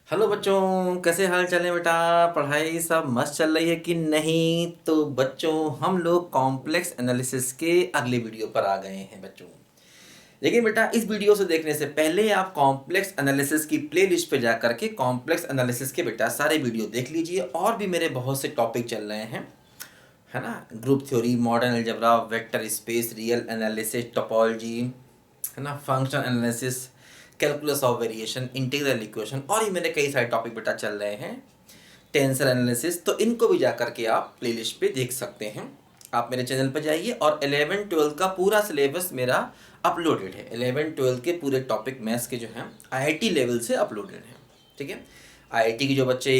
Hello बच्चों, कैसे हाल चाल है बेटा। पढ़ाई सब मस्त चल रही है कि नहीं। तो बच्चों, हम लोग कॉम्प्लेक्स एनालिसिस के अगले वीडियो पर आ गए हैं बच्चों। लेकिन बेटा, इस वीडियो से देखने से पहले आप कॉम्प्लेक्स एनालिसिस की प्लेलिस्ट पे जा करके कॉम्प्लेक्स एनालिसिस के बेटा सारे वीडियो देख लीजिए। और भी मेरे बहुत से टॉपिक चल रहे हैं, है ना। Group theory, modern algebra, vector space, real analysis, topology, है ना, function analysis, calculus of variation, integral equation, और ही मेरे कई सारे टॉपिक बेटा चल रहे हैं। टेंसर एनालिसिस, तो इनको भी जा करके आप प्लेलिस्ट पे देख सकते हैं। आप मेरे चैनल पर जाइए, और 11-12 का पूरा सिलेबस मेरा अपलोडेड है। 11-12 के पूरे टॉपिक मैथ्स के जो हैं आईआईटी लेवल से अपलोडेड हैं। ठीक है, आईआईटी के जो बच्चे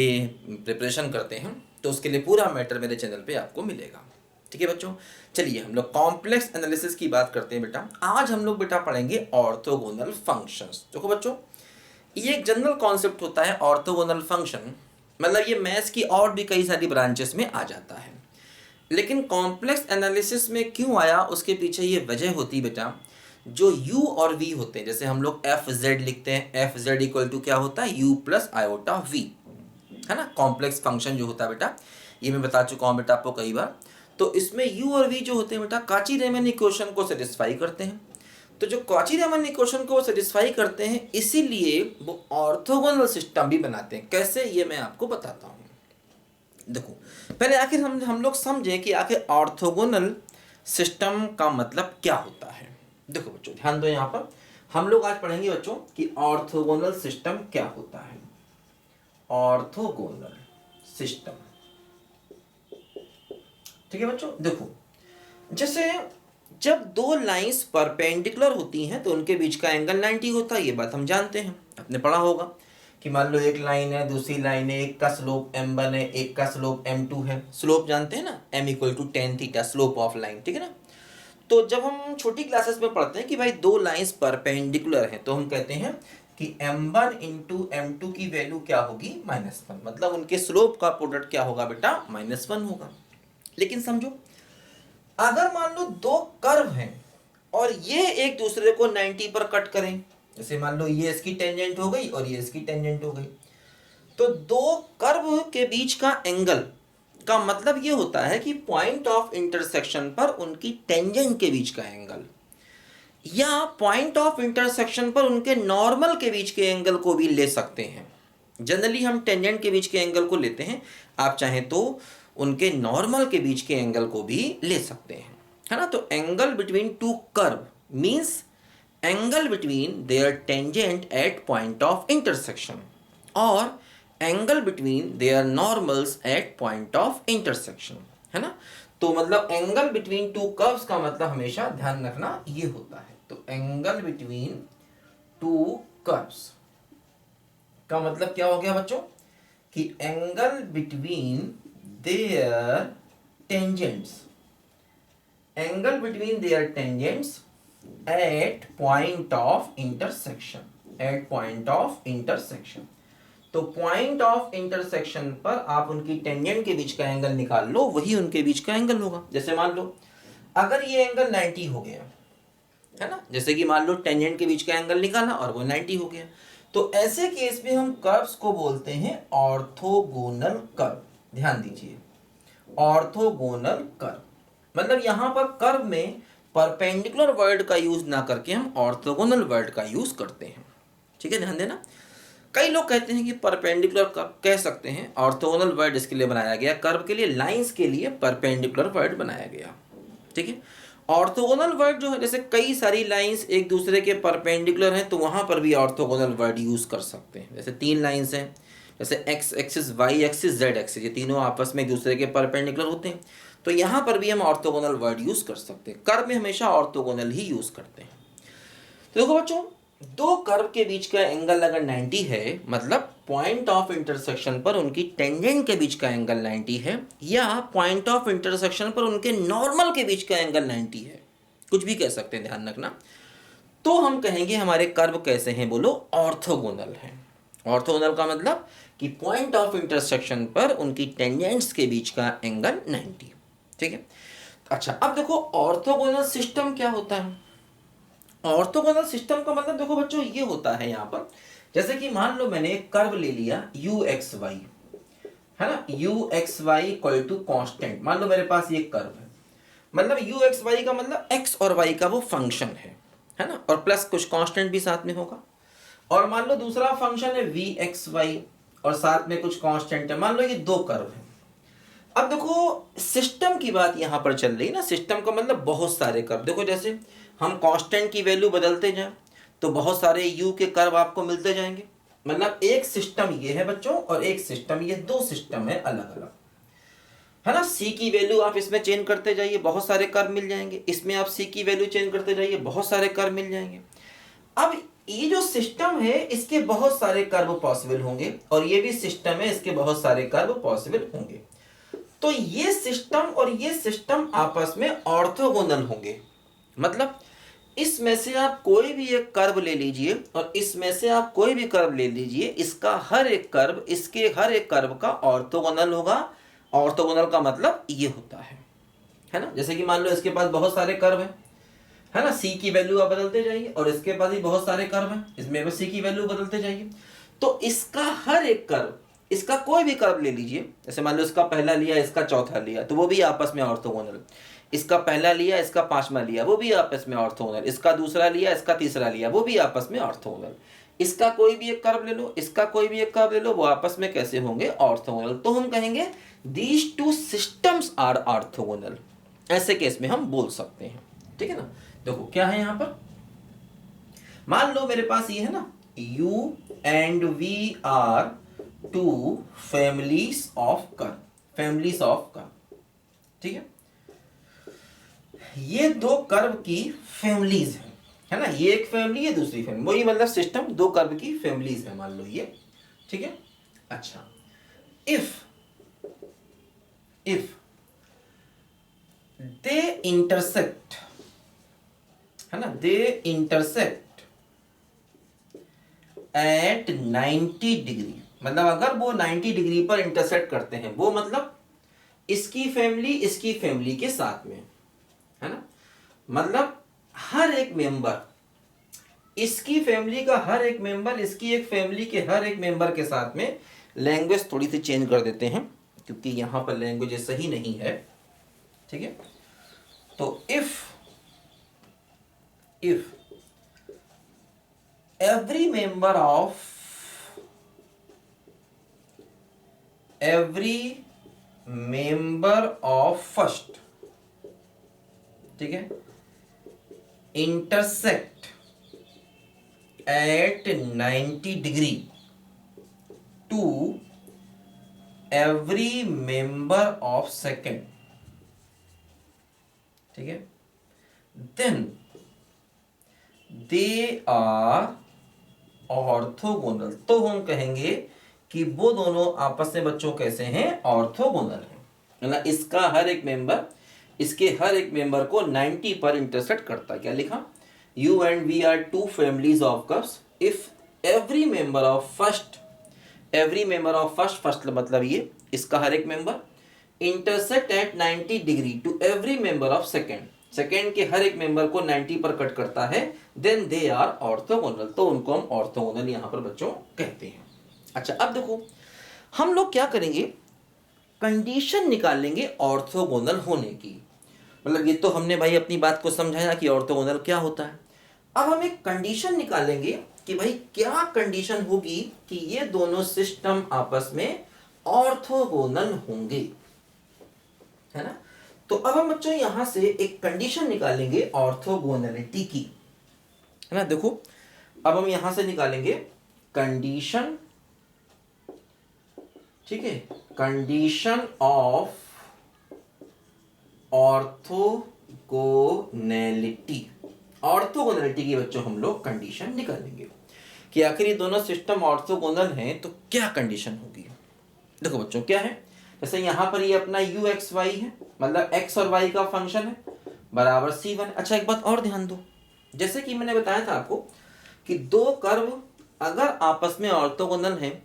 प्रिपरेशन करते हैं तो उसके लिए पूरा मैटर मेरे चैनल पे आपको मिलेगा। ठीक है बच्चों, चलिए हम लोग कॉम्प्लेक्स एनालिसिस की बात करते हैं बेटा। आज हम लोग बेटा पढ़ेंगे ऑर्थोगोनल फंक्शंस। देखो बच्चों, ये एक जनरल कॉन्सेप्ट होता है ऑर्थोगोनल फंक्शन। मतलब ये मैथ्स की और भी कई सारी ब्रांचेस में आ जाता है, लेकिन कॉम्प्लेक्स एनालिसिस में क्यों आया उसके पीछे ये वजह होती बेटा। जो u और v होते हैं, जैसे हम लोग एफ जेड लिखते हैं, एफ जेड इक्वल टू क्या होता है, u प्लस आयोटा v, है ना। कॉम्प्लेक्स फंक्शन जो होता है बेटा, ये मैं बता चुका हूँ बेटा आपको कई बार। तो इसमें u और v जो होते हैं बेटा काची रीमन इक्वेशन को सेटिस्फाई करते हैं। तो जो कॉची रीमन इक्वेशन को सेटिस्फाई करते हैं, इसीलिए वो ऑर्थोगोनल सिस्टम भी बनाते हैं। कैसे, ये मैं आपको बताता हूँ। देखो, पहले आखिर हम लोग समझें कि आखिर ऑर्थोगोनल सिस्टम का मतलब क्या होता है। देखो बच्चों, ध्यान दो, यहाँ पर हम लोग आज पढ़ेंगे बच्चों कि ऑर्थोगोनल सिस्टम क्या होता है। ऑर्थोगोनल सिस्टम, ठीक है बच्चों। देखो, जैसे जब दो लाइंस परपेंडिकुलर होती हैं तो उनके बीच का एंगल 90 होता है। ये बात हम जानते हैं, आपने पढ़ा होगा कि मान लो एक लाइन है, दूसरी लाइन है, एक का स्लोप m1 है, एक का स्लोप m2 है। स्लोप जानते हैं ना, m equal to tan theta, slope of line, ठीक है ना। तो जब हम छोटी क्लासेस में पढ़ते हैं कि भाई दो लाइंस परपेंडिकुलर हैं, तो हम कहते हैं कि m1 इंटू m2 की वैल्यू क्या होगी, -1। मतलब उनके स्लोप का प्रोडक्ट क्या होगा बेटा, -1 होगा। लेकिन समझो, अगर मान लो दो कर्व हैं और ये एक दूसरे को 90 पर कट करें, जैसे मान लो ये इसकी टेंजेंट हो गई और ये इसकी टेंजेंट हो गई, तो दो कर्व के बीच का एंगल का मतलब ये होता है कि पॉइंट ऑफ इंटरसेक्शन पर उनकी टेंजेंट के बीच का एंगल, या पॉइंट ऑफ इंटरसेक्शन पर उनके नॉर्मल के बीच के एंगल को भी ले सकते हैं। जनरली हम टेंजेंट के बीच के एंगल को लेते हैं, आप चाहें तो उनके नॉर्मल के बीच के एंगल को भी ले सकते हैं, है ना। तो angle between two curve means angle between their tangent at point of intersection, और angle between their normals at point of intersection, है ना। तो मतलब एंगल बिटवीन टू कर्व्स का मतलब हमेशा ध्यान रखना ये होता है। तो एंगल बिटवीन टू कर्व्स का मतलब क्या हो गया बच्चों, कि angle between their tangents, angle between their tangents at point of intersection, at point of intersection. तो पॉइंट ऑफ इंटरसेक्शन पर आप उनकी टेंजेंट के बीच का एंगल निकाल लो, वही उनके बीच का एंगल होगा। जैसे मान लो अगर ये एंगल 90 हो गया, है ना, जैसे कि मान लो टेंजेंट के बीच का एंगल निकाला और वो 90 हो गया, तो ऐसे केस में हम कर्व्स को बोलते हैं ऑर्थोगोनल कर्व। ध्यान दीजिए, ऑर्थोगोनल कर्व मतलब यहां पर कर्व में परपेंडिकुलर वर्ड का यूज ना करके हम ऑर्थोगोनल वर्ड का यूज करते हैं। ठीक है, ध्यान देना। कई लोग कहते हैं कि परपेंडिकुलर कर्व कह सकते हैं, ऑर्थोगोनल वर्ड इसके लिए बनाया गया, कर्व के लिए, लाइंस के लिए परपेंडिकुलर वर्ड बनाया गया। ठीक है, ऑर्थोगोनल वर्ड जो है, जैसे कई सारी लाइंस एक दूसरे के परपेंडिकुलर हैं तो वहां पर भी ऑर्थोगोनल वर्ड यूज कर सकते हैं। जैसे तीन लाइंस हैं, जैसे X axis, Y axis, Z axis, ये तीनों आपस में एक दूसरे के परपेंडिकुलर होते हैं, तो यहां पर भी हम ऑर्थोगोनल वर्ड यूज कर सकते हैं। कर्व में हमेशा ऑर्थोगोनल ही यूज करते हैं। तो देखो बच्चों, दो कर्व के बीच का एंगल अगर 90 है, मतलब पॉइंट ऑफ इंटरसेक्शन पर उनकी टेंजेंट के बीच का एंगल 90 है, या पॉइंट ऑफ इंटरसेक्शन पर उनके नॉर्मल के बीच का एंगल 90 है, कुछ भी कह सकते हैं, ध्यान रखना। तो हम कहेंगे हमारे कर्व कैसे हैं, बोलो, ऑर्थोगोनल हैं। ऑर्थोगोनल का मतलब कि पॉइंट ऑफ इंटरसेक्शन पर उनकी टेंजेंट्स के बीच का एंगल 90। ठीक है, अच्छा, अब देखो ऑर्थोगोनल सिस्टम क्या होता है। ऑर्थोगोनल सिस्टम का मतलब देखो बच्चों ये होता है यहाँ पर जैसे कि मान लो मैंने एक कर्व ले लिया यू एक्स वाई, है ना, U X Y equal to constant. मान लो मेरे पास ये कर्व है, मतलब यू एक्स वाई का मतलब एक्स और वाई का वो फंक्शन है ना, और प्लस कुछ कांस्टेंट भी साथ में होगा। और मान लो दूसरा फंक्शन है वी एक्स वाई और साथ में कुछ कांस्टेंट है। मान लो ये दो कर्व है। अब देखो सिस्टम की बात यहां पर चल रही है ना, सिस्टम का मतलब बहुत सारे कर्व। देखो जैसे हम कांस्टेंट की वैल्यू बदलते जाएं तो बहुत सारे यू के कर्व आपको मिलते जाएंगे। मतलब एक सिस्टम ये है बच्चों और एक सिस्टम, ये दो सिस्टम है अलग अलग, है ना। सी की वैल्यू आप इसमें चेंज करते जाइए, बहुत सारे कर्व मिल जाएंगे। इसमें आप सी की वैल्यू चेंज करते जाइए, बहुत सारे कर्व मिल जाएंगे। अब ये जो सिस्टम है इसके बहुत सारे कर्व पॉसिबल होंगे और ये भी सिस्टम है, इसके बहुत सारे कर्व पॉसिबल होंगे। तो ये सिस्टम और ये सिस्टम आपस में ऑर्थोगोनल होंगे। मतलब इसमें से आप कोई भी एक कर्व ले लीजिए और इसमें से आप कोई भी कर्व ले लीजिए, इसका हर एक कर्व इसके हर एक कर्व का ऑर्थोगोनल होगा। ऑर्थोगोनल का मतलब ये होता है ना। जैसे कि मान लो इसके पास बहुत सारे कर्व है ना, सी की वैल्यू आप बदलते जाइए और इसके पास भी बहुत सारे कर्व हैं, इसमें बस सी की वैल्यू बदलते जाइए। तो इसका हर एक कर्व, इसका कोई भी कर्व ले लीजिए, जैसे मान लो इसका पहला लिया इसका चौथा लिया तो वो भी आपस में ऑर्थोगोनल। इसका पहला लिया इसका पांचवा लिया वो भी आपस में ऑर्थोगोनल। इसका दूसरा लिया इसका तीसरा लिया वो भी आपस में ऑर्थोगोनल। इसका कोई भी एक कर्व ले लो, इसका कोई भी एक कर्व ले लो, वो आपस में कैसे होंगे, ऑर्थोगोनल। तो हम कहेंगे these two systems are orthogonal. ऐसे केस में हम बोल सकते हैं, ठीक है ना। देखो क्या है यहां पर, मान लो मेरे पास ये है ना, u and v are two families of curve, families of curve, ठीक है। ये दो कर्व की फैमिलीज है ना, ये एक फैमिली है दूसरी फैमिली, वही मतलब सिस्टम दो कर्व की फैमिलीज है मान लो ये, ठीक है। अच्छा, इफ दे इंटरसेक्ट, है ना, दे इंटरसेक्ट एट 90 डिग्री, मतलब अगर वो 90 डिग्री पर इंटरसेक्ट करते हैं, वो मतलब इसकी फैमिली के साथ में, है ना। मतलब हर एक मेंबर, इसकी फैमिली का हर एक मेंबर इसकी एक फैमिली के हर एक मेंबर के साथ में, लैंग्वेज थोड़ी सी चेंज कर देते हैं क्योंकि यहां पर लैंग्वेज सही नहीं है, ठीक है। तो if every member of first, ठीक है, intersect at 90 degree to every member of second, ठीक है, then they are ऑर्थोगोनल। तो हम कहेंगे कि वो दोनों आपस में बच्चों कैसे हैं, ऑर्थोगोनल हैं। मतलब इसका हर एक मेंबर इसके हर एक मेंबर को 90 पर इंटरसेक्ट करता है। क्या लिखा, U and V are two families of curves if every member of first मतलब ये इसका हर एक member intersect at 90 degree to every member of second के हर एक मेंबर को 90 पर कट करता है, देन दे आर ऑर्थोगोनल। तो उनको हम ऑर्थोगोनल यहां पर बच्चों कहते हैं। अच्छा, अब देखो हम लोग क्या करेंगे, कंडीशन निकालेंगे ऑर्थोगोनल होने की। मतलब ये तो हमने भाई अपनी बात को समझाया कि ऑर्थोगोनल क्या होता है। अब हम एक कंडीशन निकालेंगे कि भाई क्या कंडीशन होगी कि ये दोनों सिस्टम आपस में ऑर्थोगोनल होंगे, है ना। तो अब हम बच्चों यहां से एक कंडीशन निकालेंगे ऑर्थोगोनलिटी की, है ना। देखो अब हम यहां से निकालेंगे कंडीशन, ठीक है, कंडीशन ऑफ ऑर्थोगोनैलिटी। ऑर्थोगोनैलिटी की बच्चों हम लोग कंडीशन निकालेंगे कि आखिर ये दोनों सिस्टम ऑर्थोगोनल हैं तो क्या कंडीशन होगी। देखो बच्चों क्या है, जैसे यहां पर ये अपना यू एक्स वाई है, मतलब एक्स और वाई का फंक्शन है, बराबर C1। अच्छा एक बात और ध्यान दो, जैसे कि मैंने बताया था आपको कि दो कर्व अगर आपस में ऑर्थोगोनल हैं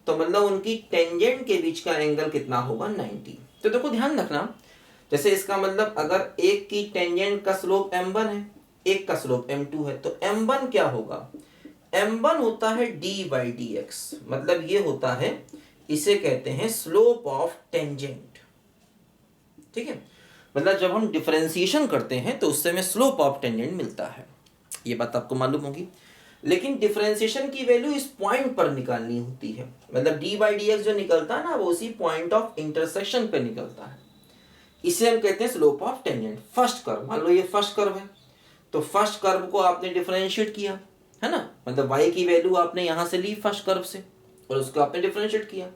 तो मतलब उनकी टेंजेंट के बीच का एंगल कितना होगा, 90। तो देखो ध्यान रखना, जैसे इसका मतलब अगर एक की टेंजेंट का स्लोप m1 है, एक का स्लोप m2 है, तो m1 क्या होगा, m1 होता है d/dx, मतलब ये होता है, इसे कहते हैं स्लोप ऑफ टेंजेंट। ठीक है, मतलब जब हम डिफरेंशिएशन करते हैं तो उससे हमें स्लोप ऑफ टेंजेंट मिलता है, ये बात आपको मालूम होगी। लेकिन डिफरेंशिएशन की वैल्यू इस पॉइंट पर निकालनी होती है, मतलब d/dx जो निकलता है ना, वो उसी पॉइंट ऑफ इंटरसेक्शन पे निकलता है, इसे हम कहते हैं slope of tangent. First curve, मान लो ये फर्स्ट कर्व है, तो फर्स्ट कर्व को आपने डिफरेंशिएट किया है ना, मतलब y की वैल्यू आपने यहां से ली फर्स्ट कर्व से और उसको आपने डिफरेंशिएट किया।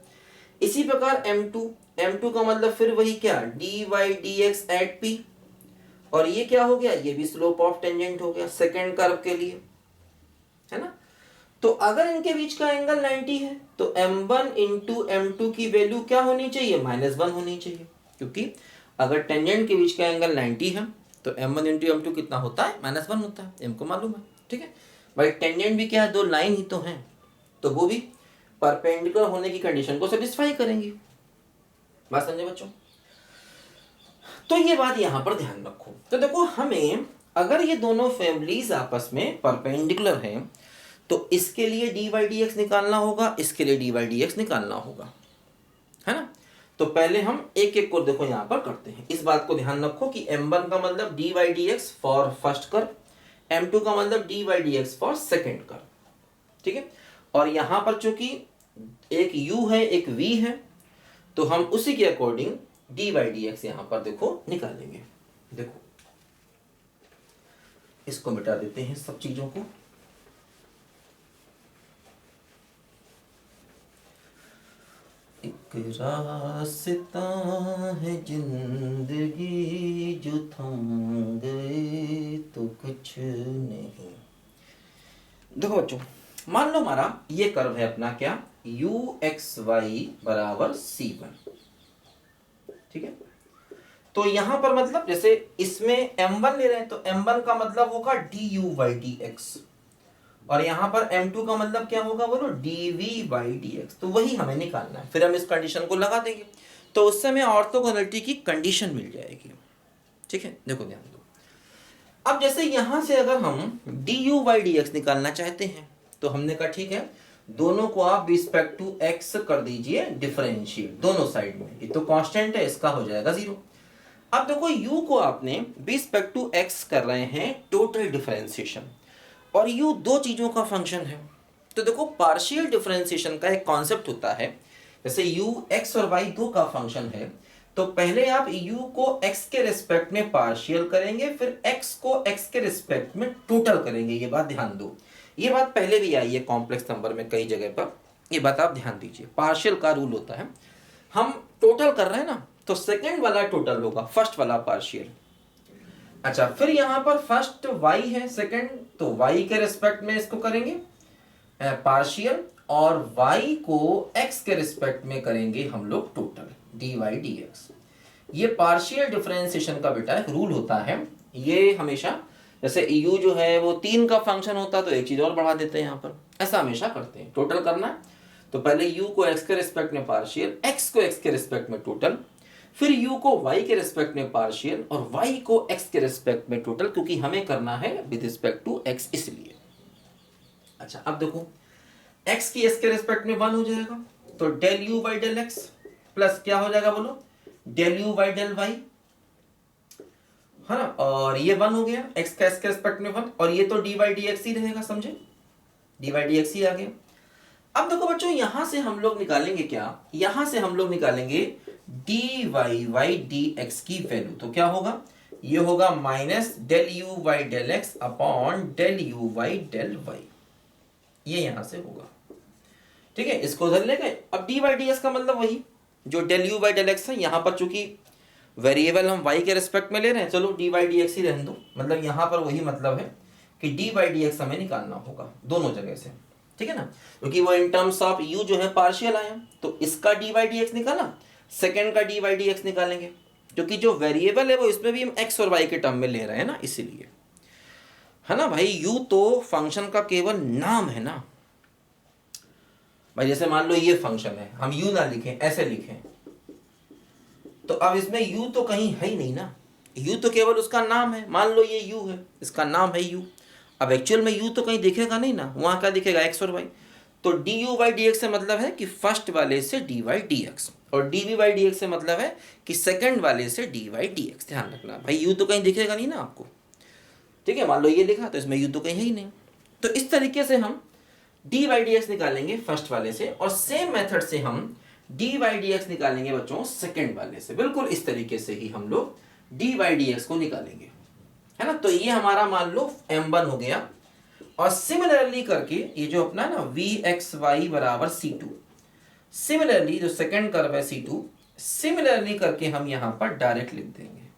इसी प्रकार m2 का मतलब फिर वही क्या, dy/dx एट p, और ये क्या हो गया, ये भी स्लोप ऑफ टेंजेंट हो गया सेकेंड कर्व के लिए, है ना। तो अगर इनके बीच का एंगल 90 है तो m1 इंटू m2 की वैल्यू क्या होनी चाहिए, -1 होनी चाहिए, क्योंकि अगर टेंजेंट के बीच का एंगल 90 है तो m1 इंटू m2 कितना होता है, -1 होता है, m को मालूम है। ठीक है भाई, टेंजेंट भी क्या है, दो लाइन ही तो हैं, तो वो भी परपेंडिकुलर होने की कंडीशन को सेटिस्फाई करेंगी। बात समझे बच्चों? तो ये बात यहां पर ध्यान रखो। तो देखो, हमें अगर ये दोनों फैमिलीज आपस में परपेंडिकुलर हैं तो इसके लिए dy/dx निकालना होगा, इसके लिए dy/dx निकालना होगा, है ना। तो पहले हम एक एक को देखो यहां पर करते हैं। इस बात को ध्यान रखो कि m1 का मतलब dy/dx for first curve, m2 का मतलब dy/dx फॉर सेकेंड कर्व। ठीक है, और यहां पर चूंकि एक u है एक v है, तो हम उसी के अकॉर्डिंग dy/dx यहां पर देखो निकालेंगे। देखो इसको मिटा देते हैं सब चीजों को। एक रास्ता है जिंदगी जो थम गए तो कुछ नहीं। देखो बच्चों, मान लो हमारा ये कर्व है अपना क्या, uxy बराबर c1। ठीक है, तो यहां पर मतलब जैसे इसमें m1 ले रहे हैं तो m1 का मतलब होगा du/dx, और यहां पर m2 का मतलब क्या होगा, बोलो, dv/dx। तो वही हमें निकालना है, फिर हम इस कंडीशन को लगा देंगे तो उससे हमें ऑर्थोगोनैलिटी की कंडीशन मिल जाएगी। ठीक है, देखो ध्यान दो। अब जैसे यहां से अगर हम du/dx निकालना चाहते हैं तो हमने कहा ठीक है, दोनों को आप रिस्पेक्ट टू x कर दीजिए डिफरेंशिएट दोनों साइड में, ये तो कांस्टेंट है, इसका हो जाएगा 0। अब देखो u को आपने रिस्पेक्ट टू x कर रहे हैं टोटल डिफरेंशिएशन, और u दो चीजों का फंक्शन है। तो देखो, पार्शियल डिफरेंशिएशन का एक कॉन्सेप्ट होता है, जैसे u x और y दो का फंक्शन है, तो पहले आप u को x के रिस्पेक्ट में पार्शियल करेंगे, फिर x को x के रिस्पेक्ट में टोटल करेंगे। ये बात ध्यान दो, ये बात पहले भी आई है कॉम्प्लेक्स नंबर में कई जगह पर, ये बात आप ध्यान दीजिए। पार्शियल का रूल होता है, हम टोटल कर रहे हैं ना, तो सेकंड वाला टोटल होगा, फर्स्ट वाला पार्शियल। अच्छा, फिर यहां पर फर्स्ट y है, सेकंड, तो y के रिस्पेक्ट में इसको करेंगे पार्शियल, और y को x के रिस्पेक्ट में करेंगे हम लोग टोटल dy/dx। ये पार्शियल डिफरेंशिएशन का बेटा एक रूल होता है, ये हमेशा, जैसे u जो है वो 3 का फंक्शन होता तो एक चीज और बढ़ा देते हैं यहाँ पर, ऐसा हमेशा करते हैं। टोटल करना है तो पहले u को x के रिस्पेक्ट में पार्शियल, x को x के रिस्पेक्ट में टोटल, फिर u को y के रिस्पेक्ट में पार्शियल और y को x के रिस्पेक्ट में टोटल, क्योंकि हमें करना है विद रिस्पेक्ट टू x इसलिए। अच्छा, अब देखो, x की s के रिस्पेक्ट में 1 हो जाएगा, तो डेल u/del x प्लस क्या हो जाएगा, बोलो, डेल u/del y, है ना, और ये 1 हो गया, x का s के रिस्पेक्ट में 1, और ये तो dy/dx ही रहेगा, समझे, dy/dx ही आ गया। अब देखो बच्चों, यहां से हम लोग निकालेंगे क्या, यहां से हम लोग निकालेंगे dy/dx की वैल्यू, तो क्या होगा, ये होगा minus del u/del x upon del u/del y, ये यहां से होगा। ठीक है, इसको उधर ले गए। अब dy/dx का मतलब वही जो डेल u/del x है, यहां पर चूंकि वेरिएबल हम y के रिस्पेक्ट में ले रहे हैं, चलो dy/dx ही रहने दो, मतलब यहां पर वही मतलब है कि dy/dx हमें निकालना होगा दोनों जगह से। ठीक है ना, क्योंकि वो इन टर्म्स ऑफ u जो है पार्शियल आया, तो इसका dy/dx निकाला, सेकंड का dy/dx निकालेंगे, क्योंकि जो वेरिएबल है वो इसमें भी हम x और y के टर्म में ले रहे हैं ना, इसीलिए, है ना भाई। u तो फंक्शन का केवल नाम है ना भाई, जैसे मान लो ये फंक्शन है, हम u ना लिखें, ऐसे लिखें, तो अब इसमें u तो कहीं है ही नहीं ना, u तो केवल उसका नाम है। मान लो ये u है, इसका नाम है u, अब एक्चुअल में u तो कहीं दिखेगा नहीं ना, वहाँ क्या दिखेगा x और y। तो du बाई डी से मतलब है कि फर्स्ट वाले से dy dx, और dv बाई dx से मतलब है कि सेकंड वाले से dy dx। ध्यान रखना भाई, u तो कहीं दिखेगा नहीं ना आपको, ठीक है। मान लो ये लिखा तो इसमें u तो कहीं है ही नहीं। तो इस तरीके से हम dy dx निकालेंगे फर्स्ट वाले से, और सेम मेथड से हम dy dx निकालेंगे बच्चों सेकंड वाले से। बिल्कुल इस तरीके से ही हम लोग dy dx को निकालेंगे, है ना। तो ये हमारा मान लो m1 हो गया, और सिमिलरली करके ये जो अपना ना vxy बराबर c2, सिमिलरली जो सेकंड कर्व है c2, सिमिलरली करके हम यहां पर डायरेक्ट लिख देंगे।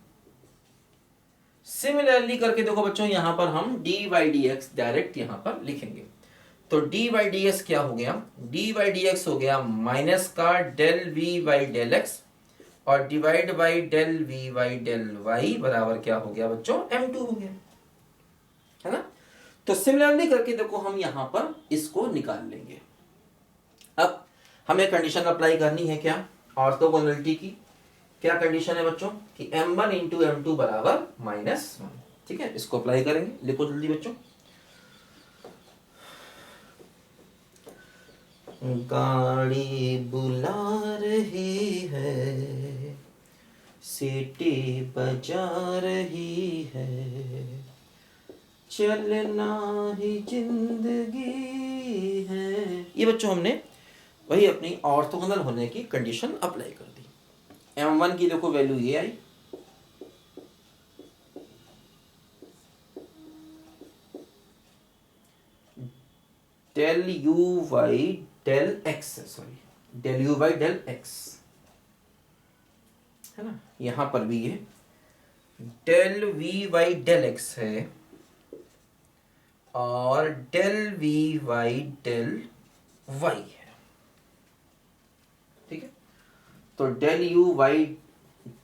सिमिलरली करके देखो बच्चों, यहां पर हम dy dx डायरेक्ट यहां पर लिखेंगे। तो dy dx क्या हो गया, dy dx हो गया माइनस का del v by del x, और divide by del v by del y बराबर क्या हो गया बच्चों, m2 हो गया, है ना। तो सिमिलरली करके देखो हम यहां पर इसको निकाल लेंगे। अब हमें कंडीशन अप्लाई करनी है क्या, ऑर्थोगोनलिटी की। क्या कंडीशन है बच्चों कि m1 इंटू m2 बराबर -1, ठीक है। इसको अप्लाई करेंगे, लिखो जल्दी बच्चों। गाड़ी बुला रही है, सीटी बजा रही है, चलना ही जिंदगी है। ये बच्चों हमने वही अपनी ऑर्थोगोनल होने की कंडीशन अप्लाई कर दी। m1 की देखो वैल्यू ये आई, del u by del x, sorry del u by del x, है ना। यहां पर भी ये del v by del x है, और del v by del y है, ठीक है। तो del u by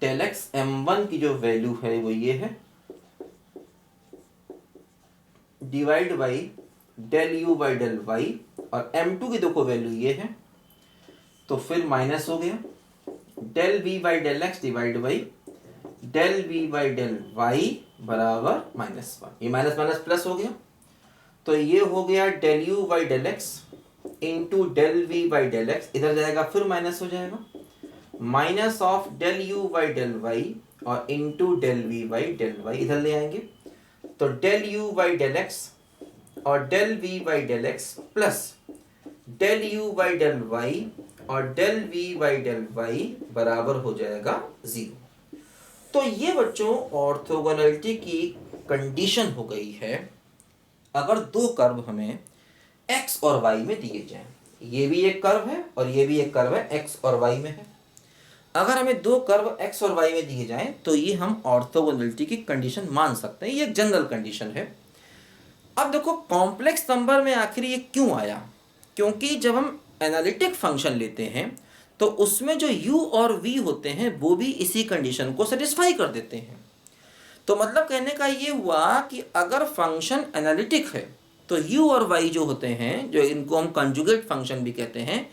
del x m1 की जो वैल्यू है वो ये है, divide by del u by del y, और m2 की देखो वैल्यू ये है, तो फिर माइनस हो गया del v by del x divide by del v by del y बराबर -1। ये माइनस माइनस प्लस हो गया, तो ये हो गया del u by del x into del v by del x, इधर जाएगा फिर माइनस हो जाएगा, minus of del u by del y और into del v by del y, इधर ले आएंगे। तो del u by del x और del v by del x plus del u by del y और del v by del y बराबर हो जाएगा 0। तो ये बच्चों ऑर्थोगोनलिटी की कंडीशन हो गई है। अगर दो कर्व हमें x और y में दिए जाएं, ये भी एक कर्व है और ये भी एक कर्व है, x और y में है। अगर हमें दो कर्व x और y में दिए जाएं तो ये हम ऑर्थोगोनलिटी की कंडीशन मान सकते हैं, ये एक जनरल कंडीशन है। अब देखो कॉम्प्लेक्स नंबर में आखिर ये क्यों आया, क्योंकि जब हम एनालिटिक फंक्शन लेते हैं तो उसमें जो u और v होते हैं वो भी इसी कंडीशन को सेटिस्फाई कर देते हैं। तो मतलब कहने का ये हुआ कि अगर फंक्शन एनालिटिक है तो u और y जो होते हैं, जो इनको हम कंजुगेट फंक्शन भी कहते हैं,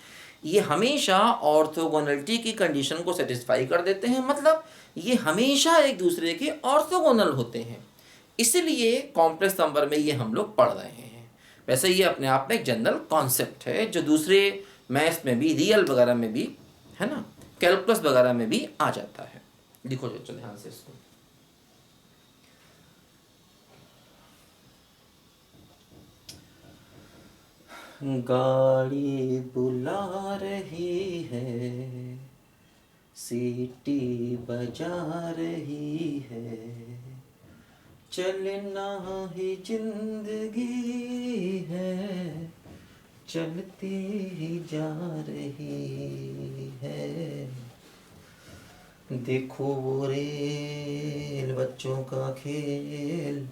ये हमेशा ऑर्थोगोनलिटी की कंडीशन को सेटिस्फाई कर देते हैं। मतलब ये हमेशा एक दूसरे के ऑर्थोगोनल होते हैं, इसलिए कॉम्प्लेक्स नंबर में ये हम लोग पढ़ रहे हैं। वैसे ये अपने आप में एक जनरल कॉन्सेप्ट है जो दूसरे मैथ्स में भी, रियल वगैरह में भी, है ना, कैलकुलस वगैरह में भी आ जाता है। देखो जो ध्यान से इसको, गाड़ी बुला रही है, सीटी बजा रही है, चलना ही जिंदगी है, चलती ही जा रही है। देखो वो रेल बच्चों का खेल,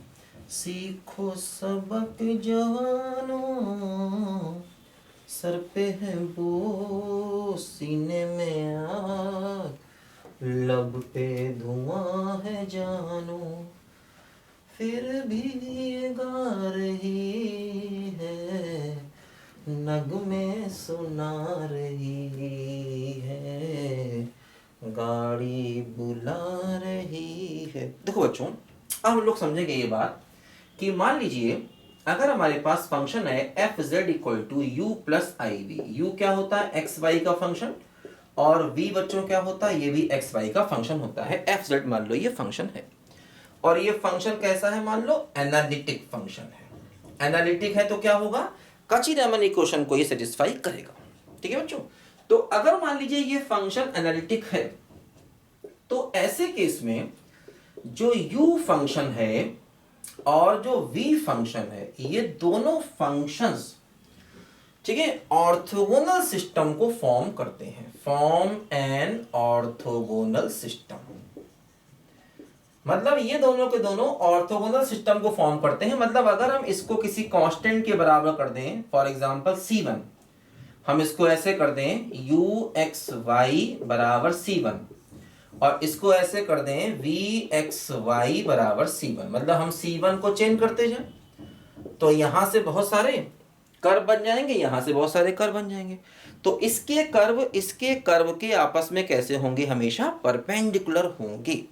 सीखो सबक जवानों, सर पे है वो सीने में आग, लब पे धुआं है जानो, फिर भी ये गा रही है, नगमे सुना रही है, गाड़ी बुला रही है। देखो बच्चों, अब हम लोग समझेंगे ये बात कि मान लीजिए अगर हमारे पास फंक्शन है F Z equal to U plus I V, U क्या होता है एक्स वाई का फंक्शन, और वी बच्चों क्या होता है, ये भी एक्स वाई का फंक्शन होता है। एफ जेड मान लो ये फंक्शन है, और ये फंक्शन कैसा है, मान लो एनालिटिक फंक्शन है। एनालिटिक है तो क्या होगा, कची-रीमन इक्वेशन को ये सेटिस्फाई करेगा। ठीक है बच्चों, तो अगर मान लीजिए ये फंक्शन एनालिटिक है, तो ऐसे केस में जो u फंक्शन है और जो v फंक्शन है, ये दोनों फंक्शंस, ठीक है, ऑर्थोगोनल सिस्टम को फॉर्म करते हैं। फॉर्म एन ऑर्थोगोनल सिस्टम, मतलब ये दोनों के दोनों ऑर्थोगोनल सिस्टम को फॉर्म करते हैं। मतलब अगर हम इसको किसी कांस्टेंट के बराबर कर दें, फॉर एग्जांपल c1, हम इसको ऐसे कर दें u(x,y) बराबर c1, और इसको ऐसे कर दें v(x,y) बराबर c1, मतलब हम c1 को चेंज करते जाएं, तो यहां से बहुत सारे कर्व बन जाएंगे, यहां से बहुत सारे कर्व बन जाएंगे। तो इसके कर्व के आपस में कैसे होंगे, हमेशा परपेंडिकुलर होंगे।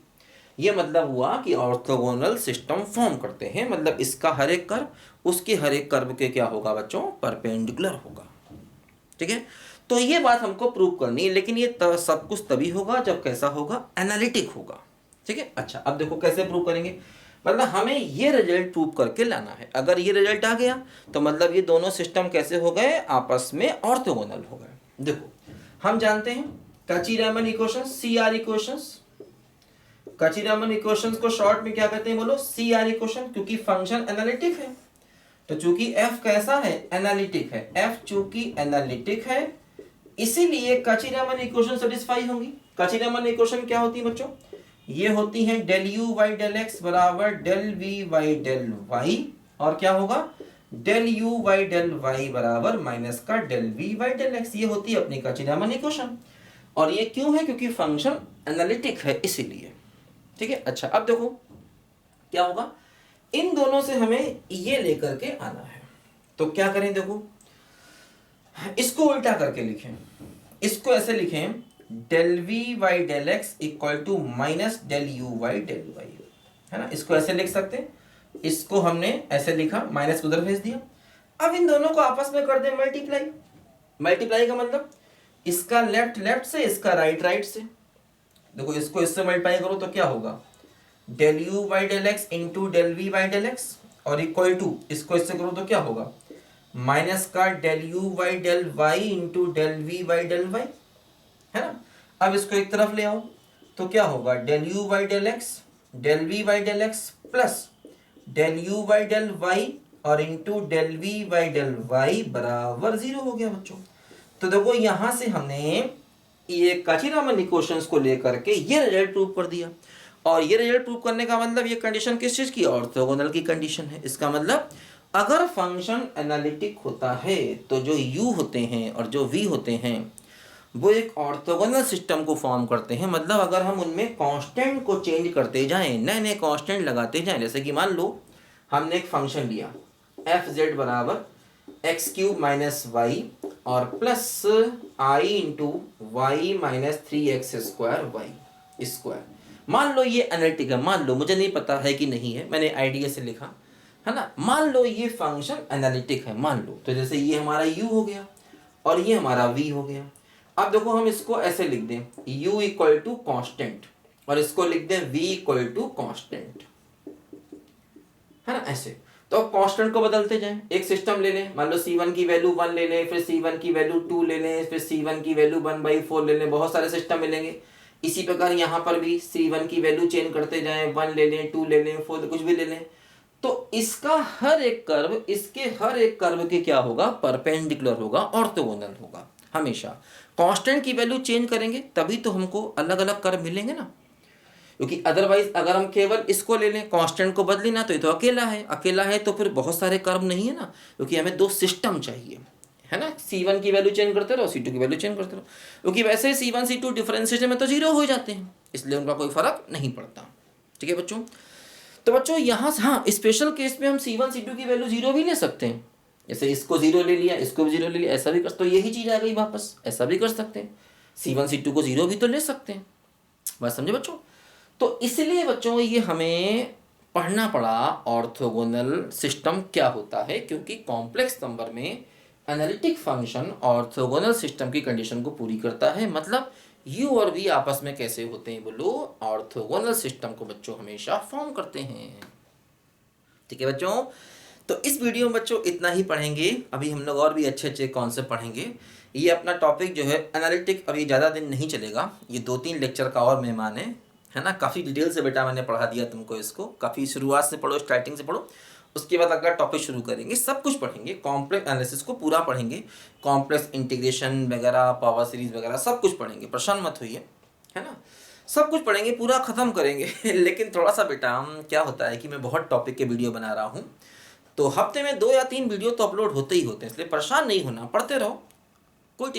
ये मतलब हुआ कि ऑर्थोगोनल सिस्टम फॉर्म करते हैं, मतलब इसका हर एक कर्व उसके हर एक कर्व के क्या होगा बच्चों, परपेंडिकुलर होगा। ठीक है, तो ये बात हमको प्रूव करनी है, लेकिन ये सब कुछ तभी होगा जब कैसा होगा, एनालिटिक होगा। ठीक है, अच्छा अब देखो कैसे प्रूव करेंगे, मतलब हमें ये रिजल्ट प्रूव करके लाना है। अगर ये रिजल्ट आ गया तो मतलब ये दोनों सिस्टम कैसे हो गए, आपस में ऑर्थोगोनल हो गए। देखो हम जानते हैं कची-रीमन इक्वेशंस, CR इक्वेशंस, कची-रीमन इक्वेशंस को शॉर्ट में क्या कहते हैं, बोलो CR इक्वेशन, क्योंकि फंक्शन एनालिटिक है। तो चूंकि f कैसा है, एनालिटिक है, f चूंकि एनालिटिक है इसीलिए कची-रीमन इक्वेशन सेटिस्फाई होंगी। कची-रीमन इक्वेशन क्या होती है बच्चों, ये होती है del u by del x बराबर del v by del y, और क्या होगा del u by del y बराबर माइनस का del v by del x, ये होती है अपनी कची-रीमन इक्वेशन। और ये क्यों है, क्योंकि फंक्शन एनालिटिक है इसीलिए। ठीक है, अच्छा अब देखो क्या होगा, इन दोनों से हमें ये लेकर के आना है। तो क्या करें, देखो इसको उल्टा करके लिखें, इसको ऐसे लिखें del v by del x equal to minus del u by del y, है ना, इसको ऐसे लिख सकते हैं। इसको हमने ऐसे लिखा, माइनस उधर भेज दिया। अब इन दोनों को आपस में कर दें मल्टीप्लाई। मल्टीप्लाई का मतलब इसका लेफ्ट लेफ्ट से, इसका राइट राइट से। देखो इसको इससे मल्टीप्लाई करो तो क्या होगा, del u by del x into del v by del x, और इक्वल टू इसको इससे करो तो क्या होगा, माइनस का del u by del y into del v by del y, है ना। अब इसको एक तरफ ले आओ तो क्या होगा, del u by del x del v by del x plus del u by del y और into del v by del y बराबर 0 हो गया बच्चों। तो देखो यहां से हमने ये कची-रीमन इक्वेशंस को लेकर के ये रिजल्ट प्रूव कर दिया। और ये रिजल्ट प्रूव करने का मतलब ये कंडीशन किस चीज की, ऑर्थोगोनल की कंडीशन है। इसका मतलब अगर फंक्शन एनालिटिक होता है तो जो u होते हैं और जो v होते हैं वो एक ऑर्थोगोनल सिस्टम को फॉर्म करते हैं। मतलब अगर हम उनमें कांस्टेंट को चेंज करते जाएं, नए नए कांस्टेंट लगाते जाएं, जैसे कि मान लो हमने एक फंक्शन लिया एफ जेड बराबर एक्स क्यूब माइनस वाई और plus I into Y minus 3x square Y square. मान लो ये एनालिटिक है, मान लो, मुझे नहीं पता है कि नहीं है, मैंने आइडिया से लिखा है ना। मान लो ये फंक्शन एनालिटिक है, मान लो, तो जैसे ये हमारा u हो गया और ये हमारा v हो गया। अब देखो हम इसको ऐसे लिख दें u इक्वल टू कॉन्स्टेंट और इसको लिख दें v इक्वल टू कॉन्स्टेंट, है ना, ऐसे। तो अब कांस्टेंट को बदलते जाएं, एक सिस्टम ले लें, मान लो c1 की वैल्यू 1 ले लें, फिर c1 की वैल्यू 2 ले लें, फिर c1 की वैल्यू 1/4 ले लें, बहुत सारे सिस्टम मिलेंगे। इसी प्रकार यहाँ पर भी c1 की वैल्यू चेंज करते जाएं, 1 ले लें, 2 ले लें, 4 कुछ भी ले लें। तो इसका हर एक कर्व इसके हर एक कर्व के क्या होगा, परपेंडिकुलर होगा, ऑर्थोगोनल होगा। हमेशा कांस्टेंट की वैल्यू चेंज करेंगे तभी तो हमको अलग अलग कर्व मिलेंगे ना, क्योंकि अदरवाइज अगर हम केवल इसको ले लें, कांस्टेंट को बदली ना, तो ये तो अकेला है तो फिर बहुत सारे कर्व नहीं है ना, क्योंकि हमें दो सिस्टम चाहिए, है ना। c1 की वैल्यू चेंज करते रहो, c2 की वैल्यू चेंज करते रहो, क्योंकि वैसे c1 c2 डिफरेंशिएशन में तो 0 हो जाते हैं, इसलिए उनका कोई फर्क नहीं पड़ता। ठीक है बच्चों, तो बच्चों यहाँ से हाँ स्पेशल केस में हम c1 c2 की वैल्यू 0 भी ले सकते हैं, जैसे इसको 0 ले लिया, इसको भी 0 ले लिया, ऐसा भी कर, तो यही चीज़ आ गई वापस, ऐसा भी कर सकते हैं, c1 c2 को 0 भी तो ले सकते हैं। बात समझे बच्चों। तो इसलिए बच्चों ये हमें पढ़ना पड़ा ऑर्थोगोनल सिस्टम क्या होता है, क्योंकि कॉम्प्लेक्स नंबर में एनालिटिक फंक्शन ऑर्थोगोनल सिस्टम की कंडीशन को पूरी करता है। मतलब यू और वी आपस में कैसे होते हैं बोलो, ऑर्थोगोनल सिस्टम को बच्चों हमेशा फॉर्म करते हैं। ठीक है बच्चों, तो इस वीडियो में बच्चों इतना ही पढ़ेंगे। अभी हम लोग और भी अच्छे अच्छे कॉन्सेप्ट पढ़ेंगे। ये अपना टॉपिक जो है एनालिटिक अभी ज़्यादा दिन नहीं चलेगा, ये 2-3 लेक्चर का और मेहमान है ना। काफ़ी डिटेल से बेटा मैंने पढ़ा दिया तुमको इसको, काफ़ी शुरुआत से पढ़ो, स्टार्टिंग से पढ़ो, उसके बाद अगला टॉपिक शुरू करेंगे। सब कुछ पढ़ेंगे, कॉम्प्लेक्स एनालिसिस को पूरा पढ़ेंगे, कॉम्प्लेक्स इंटीग्रेशन वगैरह, पावर सीरीज वगैरह सब कुछ पढ़ेंगे, परेशान मत होइए, है ना। सब कुछ पढ़ेंगे, पूरा ख़त्म करेंगे। लेकिन थोड़ा सा बेटा क्या होता है कि मैं बहुत टॉपिक के वीडियो बना रहा हूँ, तो हफ्ते में 2 या 3 वीडियो तो अपलोड होते ही होते हैं, इसलिए परेशान नहीं होना, पढ़ते रहो, कोई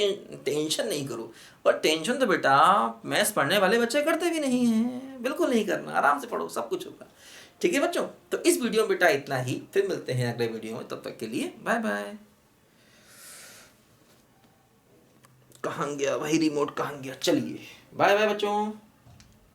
टेंशन नहीं करो। और टेंशन तो बेटा मैथ्स पढ़ने वाले बच्चे करते भी नहीं हैं, बिल्कुल नहीं करना, आराम से पढ़ो, सब कुछ होगा। ठीक है बच्चों, तो इस वीडियो में बेटा इतना ही, फिर मिलते हैं अगले वीडियो में, तब तक के लिए बाय बाय। कहाँ गया भाई रिमोट, कहाँ गया, चलिए बाय बाय बच्चों।